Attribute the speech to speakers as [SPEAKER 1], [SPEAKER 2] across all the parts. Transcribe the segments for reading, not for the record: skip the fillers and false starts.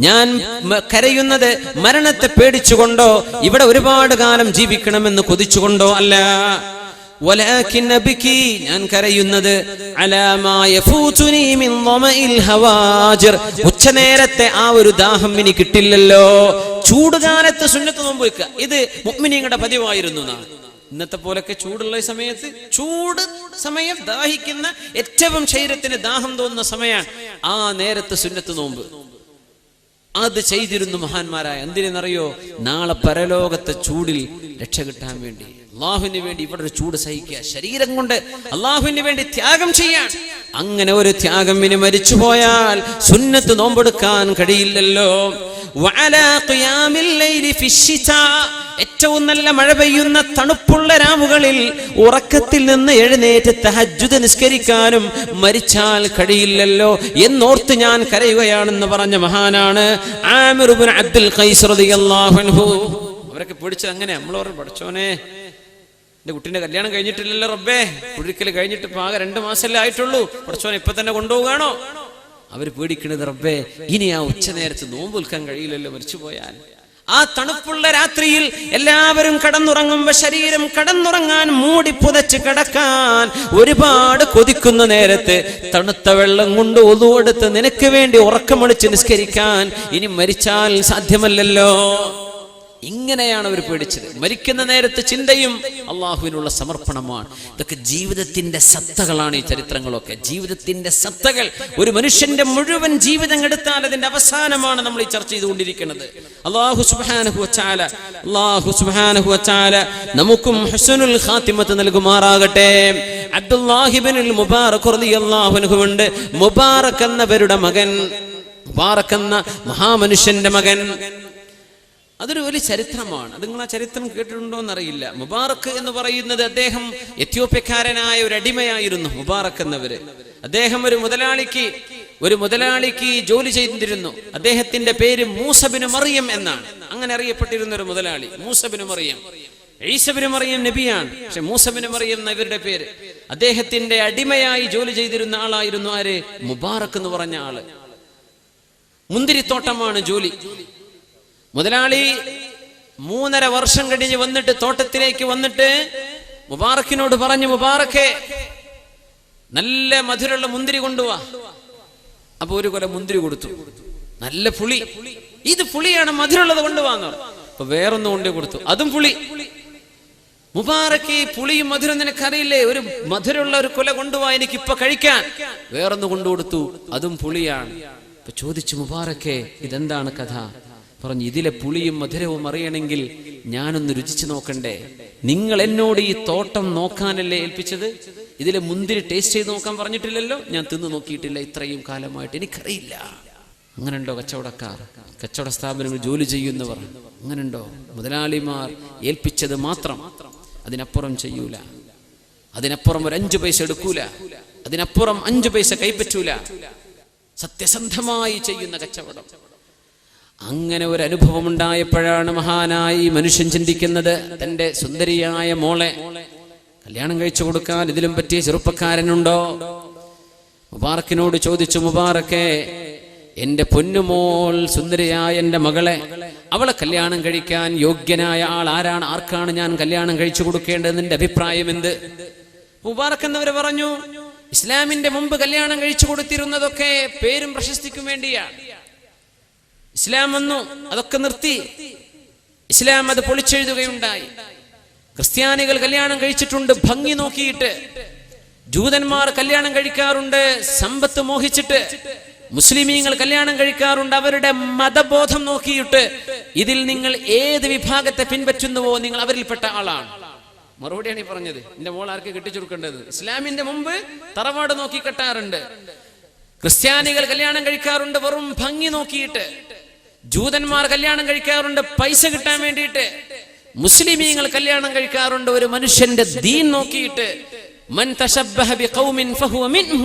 [SPEAKER 1] ഞാൻ കരയുന്നത് മരണത്തെ പേടിച്ചുകൊണ്ടോ ഇവിടെ ഒരുപാട് കാലം ജീവിക്കണമെന്ന് കൊതിച്ചുകൊണ്ടോ അല്ല. വലാകിൻ അബ്കി, ഞാൻ കരയുന്നത് അലാ മാ യഫൂതുനി മിൻ ളമഇൽ ഹവാജിർ, ഉച്ചനേരത്തെ ആ ഒരു ദാഹം എനിക്ക് കിട്ടില്ലല്ലോ. ചൂടുകാലത്ത് സുന്നത്ത് നോമ്പ് വെക്കുക, ഇത് മുഅ്മിനീങ്ങളുടെ പതിവായിരുന്നു. ഇന്നത്തെ പോലൊക്കെ ചൂടുള്ള സമയത്ത്, ചൂട് സമയം ദാഹിക്കുന്ന ഏറ്റവും ശരീരത്തിന് ദാഹം തോന്നുന്ന സമയമാണ് ആ നേരത്ത് സുന്നത്ത് നോമ്പ്. അത് ചെയ്തിരുന്നു മഹാന്മാരായ. എന്തിനെന്നറിയോ? നാളെ പരലോകത്തെ ചൂടിൽ രക്ഷ കിട്ടാൻ വേണ്ടി, അള്ളാഹുവിന് വേണ്ടി ഇവിടെ ഒരു ചൂട് സഹിക്കുക, ശരീരം കൊണ്ട് അള്ളാഹുവിന് വേണ്ടി ത്യാഗം ചെയ്യാൻ. അങ്ങനെ ഒരു ത്യാഗം ഇനി മരിച്ചു പോയാൽ സുന്നത്ത് നോമ്പെടുക്കാൻ കഴിയില്ലല്ലോ. ഏറ്റവും നല്ല മഴ പെയ്യുന്ന തണുപ്പുള്ള രാവുകളിൽ ഉറക്കത്തിൽ നിന്ന് എഴുന്നേറ്റ് തഹജ്ജുദ് നിസ്കരിക്കാനും മരിച്ചാൽ കഴിയില്ലല്ലോ എന്നോർത്ത് ഞാൻ കരയുകയാണെന്ന് പറഞ്ഞ മഹാനാണ് ആമിർ ഇബ്നു അബ്ദുൽ ഖൈസ് റളിയല്ലാഹു അൻഹു. അവരൊക്കെ പിടിച്ചത് അങ്ങനെ. നമ്മൾ പറഞ്ഞു, പഠിച്ചോനെ എന്റെ കുട്ടീന്റെ കല്യാണം കഴിഞ്ഞിട്ടില്ലല്ലോ റബ്ബേ, കുടിക്കൽ കഴിഞ്ഞിട്ട് ഇപ്പൊ ആകെ 2 മാസമല്ലേ ആയിട്ടുള്ളൂ, പഠിച്ചോനെ ഇപ്പൊ തന്നെ കൊണ്ടുപോകാണോ? അവർ പേടിക്കണത് റബ്ബേ ഇനി ആ ഉച്ച നേരത്ത് നോമ്പ് വിൽക്കാൻ കഴിയില്ലല്ലോ മരിച്ചു പോയാൽ. ആ തണുപ്പുള്ള രാത്രിയിൽ എല്ലാവരും കടന്നുറങ്ങുമ്പോ ശരീരം കടന്നുറങ്ങാൻ മൂടി പുതച്ച് കിടക്കാൻ ഒരുപാട് കൊതിക്കുന്ന നേരത്ത് തണുത്ത വെള്ളം കൊണ്ട് ഒതുവെടുത്ത് നിനക്ക് വേണ്ടി ഉറക്കമൊളിച്ച് നിസ്കരിക്കാൻ ഇനി മരിച്ചാൽ സാധ്യമല്ലല്ലോ. ഇങ്ങനെയാണ് അവർ പേടിച്ചത്. മരിക്കുന്ന നേരത്തെ ചിന്തയും അള്ളാഹുവിനുള്ള സമർപ്പണമാണ്. ഇതൊക്കെ ജീവിതത്തിന്റെ സത്തകളാണ്. ഈ ചരിത്രങ്ങളൊക്കെ ജീവിതത്തിന്റെ സത്തകൾ. ഒരു മനുഷ്യന്റെ മുഴുവൻ ജീവിതം എടുത്താൽ അതിന്റെ അവസാനമാണ് നമ്മൾ ഈ ചർച്ച ചെയ്തുകൊണ്ടിരിക്കുന്നത്. അല്ലാഹു സുബ്ഹാനഹു വ തആല നമുക്കും ഹുസ്നുൽ ഖാത്തിമത്ത് നൽകുമാറാകട്ടെ. അബ്ദുല്ലാഹി ഇബ്നുൽ മുബാറക് റളിയല്ലാഹു അൻഹു ഉണ്ട്. മുബാറക് എന്നവരുടെ മകൻ, മുബാറക് എന്ന മഹാമനുഷ്യന്റെ മകൻ. അതൊരു വലിയ ചരിത്രമാണ്. അത് നിങ്ങൾ ആ ചരിത്രം കേട്ടിട്ടുണ്ടോ എന്നറിയില്ല. മുബാറക് എന്ന് പറയുന്നത് അദ്ദേഹം എത്യോപ്യക്കാരനായ ഒരു അടിമയായിരുന്നു. മുബാറക് എന്നവര് അദ്ദേഹം ഒരു മുതലാളിക്ക് ജോലി ചെയ്തിരുന്നു. അദ്ദേഹത്തിന്റെ പേര് മൂസ ബിൻ മറിയം എന്നാണ്. അങ്ങനെ അറിയപ്പെട്ടിരുന്ന ഒരു മുതലാളി മൂസ ബിൻ മറിയം. ഈസ ബിൻ മറിയം നബിയാണ്, പക്ഷെ മൂസ ബിൻ മറിയം എന്ന ഇവരുടെ പേര്. അദ്ദേഹത്തിന്റെ അടിമയായി ജോലി ചെയ്തിരുന്ന ആളായിരുന്നു ആര്? മുബാറക് എന്ന് പറഞ്ഞ ആള്. മുന്തിരിത്തോട്ടമാണ് ജോലി. മുതലാളി 3.5 വർഷം കഴിഞ്ഞ് വന്നിട്ട് തോട്ടത്തിലേക്ക് വന്നിട്ട് മുബാറക്കിനോട് പറഞ്ഞു, മുബാറക്കെ നല്ല മധുരമുള്ള മുന്തിരി കൊണ്ടുവാ. അപ്പൊ ഒരു കൊല മുന്തിരി കൊടുത്തു. നല്ല പുളി, ഇത് പുളിയാണ്, മധുരമുള്ളത് കൊണ്ടുപോകാന്ന് പറഞ്ഞു. അപ്പൊ വേറൊന്നും കൊണ്ടു കൊടുത്തു, അതും പുളി. മുബാറക്ക് പുളിയും മധുരം നിനക്കറിയില്ലേ, ഒരു മധുരമുള്ള ഒരു കൊല കൊണ്ടുപോവാ, എനിക്ക് ഇപ്പൊ കഴിക്കാൻ. വേറൊന്ന് കൊണ്ടുകൊടുത്തു, അതും പുളിയാണ്. അപ്പൊ ചോദിച്ചു, മുബാറക്കെ ഇതെന്താണ് കഥ? പറഞ്ഞു, ഇതിലെ പുളിയും മധുരവും അറിയണമെങ്കിൽ ഞാനൊന്ന് രുചിച്ചു നോക്കണ്ടേ. നിങ്ങൾ എന്നോട് ഈ തോട്ടം നോക്കാനല്ലേ ഏൽപ്പിച്ചത്? ഇതിലെ മുന്തിരി ടേസ്റ്റ് ചെയ്ത് നോക്കാൻ പറഞ്ഞിട്ടില്ലല്ലോ. ഞാൻ തിന്നു നോക്കിയിട്ടില്ല ഇത്രയും കാലമായിട്ട്, എനിക്കറിയില്ല. അങ്ങനെയുണ്ടോ കച്ചവടക്കാർ, കച്ചവട സ്ഥാപനങ്ങൾ ജോലി ചെയ്യുന്നവർ? അങ്ങനെയുണ്ടോ? മുതലാളിമാർ ഏൽപ്പിച്ചത് മാത്രം, അതിനപ്പുറം ചെയ്യൂല, അതിനപ്പുറം ഒരു 5 പൈസ എടുക്കൂല, അതിനപ്പുറം 5 പൈസ കൈപ്പറ്റൂല. സത്യസന്ധമായി ചെയ്യുന്ന കച്ചവടം. അങ്ങനെ ഒരു അനുഭവം ഉണ്ടായപ്പോഴാണ് മഹാനായി മനുഷ്യൻ ചിന്തിക്കുന്നത്, തന്റെ സുന്ദരിയായ മോളെ കല്യാണം കഴിച്ചു കൊടുക്കാൻ ഇതിലും പറ്റിയ ചെറുപ്പക്കാരനുണ്ടോ? മുബാറക്കിനോട് ചോദിച്ചു, മുബാറക്കെ എന്റെ പൊന്നുമോൾ, സുന്ദരിയായ എന്റെ മകളെ, അവളെ കല്യാണം കഴിക്കാൻ യോഗ്യനായ ആൾ ആരാണ്? ആർക്കാണ് ഞാൻ കല്യാണം കഴിച്ചു കൊടുക്കേണ്ടത്? നിന്റെ അഭിപ്രായം എന്ത്? മുബാറക്ക് എന്നവര് പറഞ്ഞു, ഇസ്ലാമിന്റെ മുമ്പ് കല്യാണം കഴിച്ചു കൊടുത്തിരുന്നതൊക്കെ പേരും പ്രശസ്തിക്കും വേണ്ടിയാണ്. ഇസ്ലാം വന്നു, അതൊക്കെ നിർത്തി. ഇസ്ലാം അത് പൊളിച്ചെഴുതുകയുണ്ടായി. ക്രിസ്ത്യാനികൾ കല്യാണം കഴിച്ചിട്ടുണ്ട് ഭംഗി നോക്കിയിട്ട്, ജൂതന്മാർ കല്യാണം കഴിക്കാറുണ്ട് സമ്പത്ത് മോഹിച്ചിട്ട്, മുസ്ലിമീങ്ങൾ കല്യാണം കഴിക്കാറുണ്ട് അവരുടെ മതബോധം നോക്കിയിട്ട്. ഇതിൽ നിങ്ങൾ ഏത് വിഭാഗത്തെ പിൻപറ്റുന്നുവോ നിങ്ങൾ അവരിൽപ്പെട്ട ആളാണ്. മറുപടിയാണ് ഈ പറഞ്ഞത്. എന്റെ മോൾ ആർക്ക് കെട്ടിച്ചു കൊടുക്കേണ്ടത്? ഇസ്ലാമിന്റെ മുമ്പ് തറവാട് നോക്കി കെട്ടാറുണ്ട്. ക്രിസ്ത്യാനികൾ കല്യാണം കഴിക്കാറുണ്ട് വെറും ഭംഗി നോക്കിയിട്ട്, ജൂതന്മാർ കല്യാണം കഴിക്കാറുണ്ട് പൈസ കിട്ടാൻ വേണ്ടിയിട്ട്, മുസ്ലിമീങ്ങൾ കല്യാണം കഴിക്കാറുണ്ട് ഒരു മനുഷ്യന്റെ ദീൻ നോക്കിയിട്ട്. മൻ തശബ്ബഹ ബിഖൗമിൻ ഫഹുവ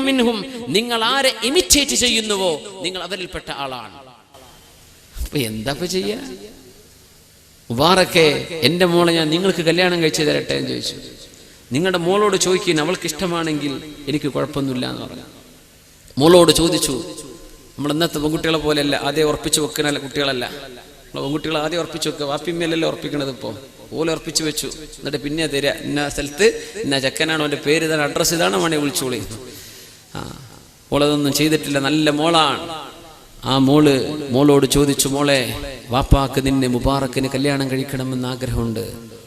[SPEAKER 1] മിൻഹും, നിങ്ങൾ ആരെ ഇമിറ്റേറ്റ് ചെയ്യുന്നുവോ നിങ്ങൾ അവരിൽപ്പെട്ട ആളാണ്. അപ്പൊ എന്താ ചെയ്യാ? മുബാറക്കെ എന്റെ മോളെ ഞാൻ നിങ്ങൾക്ക് കല്യാണം കഴിച്ചു തരട്ടെ എന്ന് ചോദിച്ചു. നിങ്ങളുടെ മോളോട് ചോദിക്കുന്ന, അവൾക്ക് ഇഷ്ടമാണെങ്കിൽ എനിക്ക് കുഴപ്പമൊന്നുമില്ല എന്ന് പറഞ്ഞു. മോളോട് ചോദിച്ചു, നമ്മൾ ഇന്നത്തെ പെൺകുട്ടികളെ പോലെയല്ല, ആദ്യം ഉറപ്പിച്ച് വെക്കുന്ന കുട്ടികളല്ല. നമ്മളെ പെൺകുട്ടികൾ ആദ്യം ഉറപ്പിച്ച് വെക്കുക. വാപ്പിമ്മയല്ലല്ലോ ഉറപ്പിക്കണത്. ഇപ്പോൾ ഓല ഉറപ്പിച്ച് വെച്ചു, എന്നിട്ട് പിന്നെ തരിക, ഇന്ന സ്ഥലത്ത് ഇന്ന ചെക്കനാണോ, എൻ്റെ പേര് ഇതാണ്, അഡ്രസ്സ് ഇതാണ്, വേണേ വിളിച്ചോളി. ഓളതൊന്നും ചെയ്തിട്ടില്ല, നല്ല മോളാണ്. ആ മോളോട് ചോദിച്ചു, മോളെ വാപ്പാക്ക് നിന്നെ മുബാറക്കിന് കല്യാണം കഴിക്കണമെന്ന് ആഗ്രഹമുണ്ട്,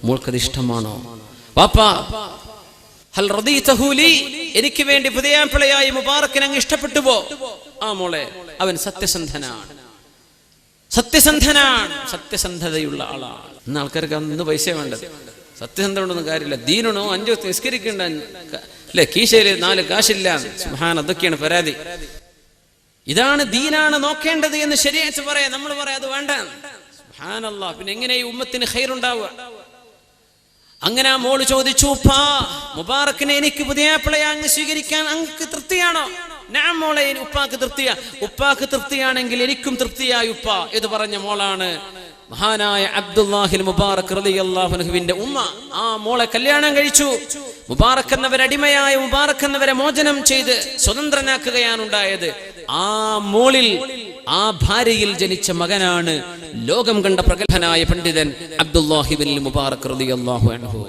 [SPEAKER 1] മോൾക്കത് ഇഷ്ടമാണോ? വാപ്പാ ഹൽ റദീതഹു ലി, എനിക്ക് വേണ്ടി പുതിയാപ്പിളയായി മുബാറക്കിനെ അങ്ങ് ഇഷ്ടപ്പെട്ടുപോ? ആ മോളെ, അവൻ സത്യസന്ധനാണ്, സത്യസന്ധതയുള്ള ആളാണ്. ഇന്ന് ആൾക്കാർക്ക് അന്ന് പൈസ വേണ്ടത്, സത്യസന്ധത കൊണ്ടൊന്നും കാര്യമില്ല. ദീനണോ 5 നിസ്കരിക്കണ്ട അല്ലെ, കീശയില് 4 കാശില്ല, സുബ്ഹാൻ, അതൊക്കെയാണ് പരാതി. ഇതാണ് ദീനാണ് നോക്കേണ്ടത് എന്ന് ശരീഅത്ത് പറയാം. നമ്മൾ പറയാം അത് വേണ്ട. സുബ്ഹാനല്ലാഹ്, പിന്നെ എങ്ങനെ ഈ ഉമ്മത്തിന് ഖൈറുണ്ടാവുക? അങ്ങനെ ആ മോള് ചോദിച്ചു, ഉപ്പാ മുബാറക്കിനെ എനിക്ക് പുതിയാപ്പിളയെ അങ്ങ് സ്വീകരിക്കാൻ അങ്ങക്ക് തൃപ്തിയാണോ? ഞാൻ മോളെ, ഉപ്പാക്ക് തൃപ്തിയാ. ഉപ്പാക്ക് തൃപ്തിയാണെങ്കിൽ എനിക്കും തൃപ്തിയായി ഉപ്പ എന്ന് പറഞ്ഞ മോളാണ് മഹാനായ അബ്ദുല്ലാഹിൽ മുബാറക് റളിയല്ലാഹു അൻഹുവിന്റെ ഉമ്മ. ആ മോളെ കല്യാണം കഴിച്ചു. മുബാറക് എന്നവരെ അടിമയായ മുബാറക് എന്നവരെ മോചനം ചെയ്ത് സ്വതന്ത്രനാക്കുകയാണ് ഉണ്ടായത്. ആ മോളിൽ, ആ ഭാര്യയിൽ ജനിച്ച മകനാണ് ലോകം കണ്ട പ്രഗത്ഭനായ പണ്ഡിതൻ അബ്ദുല്ലാഹിബിൻ മുബാറക് റളിയല്ലാഹു അൻഹു.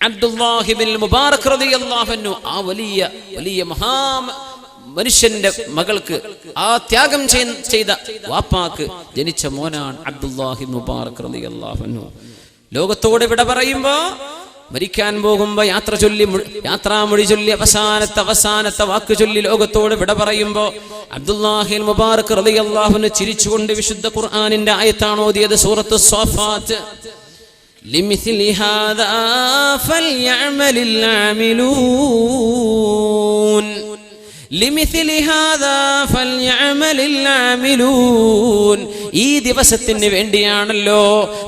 [SPEAKER 1] അബ്ദുല്ലാഹിബിൻ മുബാറക് റളിയല്ലാഹു അൻഹു ആ വലിയ മഹാ മനുഷ്യന്റെ മകൾക്ക്, ആ ത്യാഗം ചെയ്ത വാപ്പാക്ക് ജനിച്ച മോനാണ് അബ്ദുല്ലാഹിബിൻ മുബാറക് റളിയല്ലാഹു അൻഹു. ലോകത്തോട് വിട പറയുമ്പോ, മരിക്കാൻ പോകുമ്പോ യാത്രാമൊഴി ചൊല്ലി അവസാനത്തെ വാക്ക് ചൊല്ലി ലോകത്തോട് വിട പറയുമ്പോ അബ്ദുല്ലാഹിൽ മുബാറക് റളിയല്ലാഹു അൻഹു ചിരിച്ചുകൊണ്ട് വിശുദ്ധ ഖുർആനിന്റെ ആയത്താണ് ഓതിയത്, സൂറത്ത് സ്വാഫാത്ത്. ലിമിസ്ലി ഹാദാ ഫൽയഅമലിൽ ആമിലൂൻ, ലിമിസ്ലി ഹാദാ ഫൽയഅമലിൽ ആമിലൂൻ. ഈ ദിവസത്തിന് വേണ്ടിയാണല്ലോ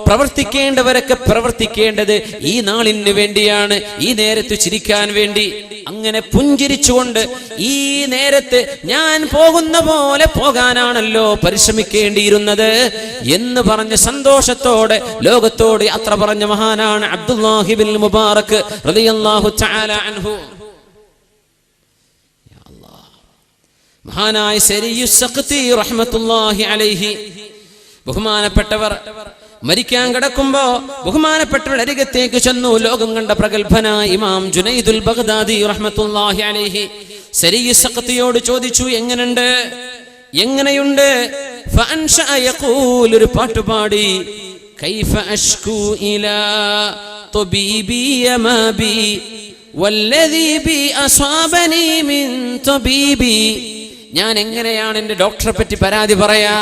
[SPEAKER 1] പ്രവർത്തിക്കേണ്ടവരൊക്കെ പ്രവർത്തിക്കേണ്ടത്. ഈ നാളിന് വേണ്ടിയാണ്, ഈ നേരത്ത് ചിരിക്കാൻ വേണ്ടി. അങ്ങനെ പുഞ്ചിരിച്ചുകൊണ്ട് ഈ നേരത്ത് ഞാൻ പോകുന്ന പോലെ പോകാനാണല്ലോ പരിശ്രമിക്കേണ്ടിയിരുന്നത് എന്ന് പറഞ്ഞ സന്തോഷത്തോടെ ലോകത്തോട് യാത്ര പറഞ്ഞ മഹാനാണ് അബ്ദുല്ലാഹിബിൻ മുബാറക് റളിയല്ലാഹു തആല അൻഹു. മഹാനായ സരിയുസ് സഖ്തി റഹ്മത്തുള്ളാഹി അലൈഹി, ബഹുമാനപ്പെട്ടവർ മരിക്കാൻ കിടക്കുമ്പോ ബഹുമാനപ്പെട്ടവരുടെ അരികത്തേക്ക് ചെന്നു. ലോകം കണ്ട പ്രഗത്ഭനായ ഇമാം ജുനൈദുൽ ബഗ്ദാദി റഹ്മത്തുള്ളാഹി അലൈഹി സരിയുസ് സഖ്തിയോട് ചോദിച്ചു, എങ്ങനെയുണ്ട്? ഫഅൻശഅ യഖൂൽ, ഒരു പാട്ടുപാടി, കൈഫ അഷ്കു ഇലാ തബീബി യമാ ബി വല്ലദീ ബി അസാബനി മിൻ തബീബി. ഞാൻ എങ്ങനെയാണ് എൻ്റെ ഡോക്ടറെ പറ്റി പരാതി പറയാ?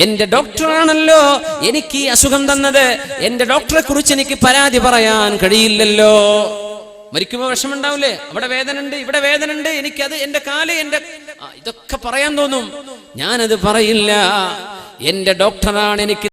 [SPEAKER 1] എന്റെ ഡോക്ടറാണല്ലോ എനിക്ക് ഈ അസുഖം തന്നത്. എന്റെ ഡോക്ടറെ കുറിച്ച് എനിക്ക് പരാതി പറയാൻ കഴിയില്ലല്ലോ. മരിക്കുമ്പോൾ വിഷമുണ്ടാവില്ലേ? അവിടെ വേദന ഉണ്ട്, ഇവിടെ വേദന ഉണ്ട്, എനിക്കത് എന്റെ കാല്, ഇതൊക്കെ പറയാൻ തോന്നും. ഞാനത് പറയില്ല. എന്റെ ഡോക്ടറാണ് എനിക്ക്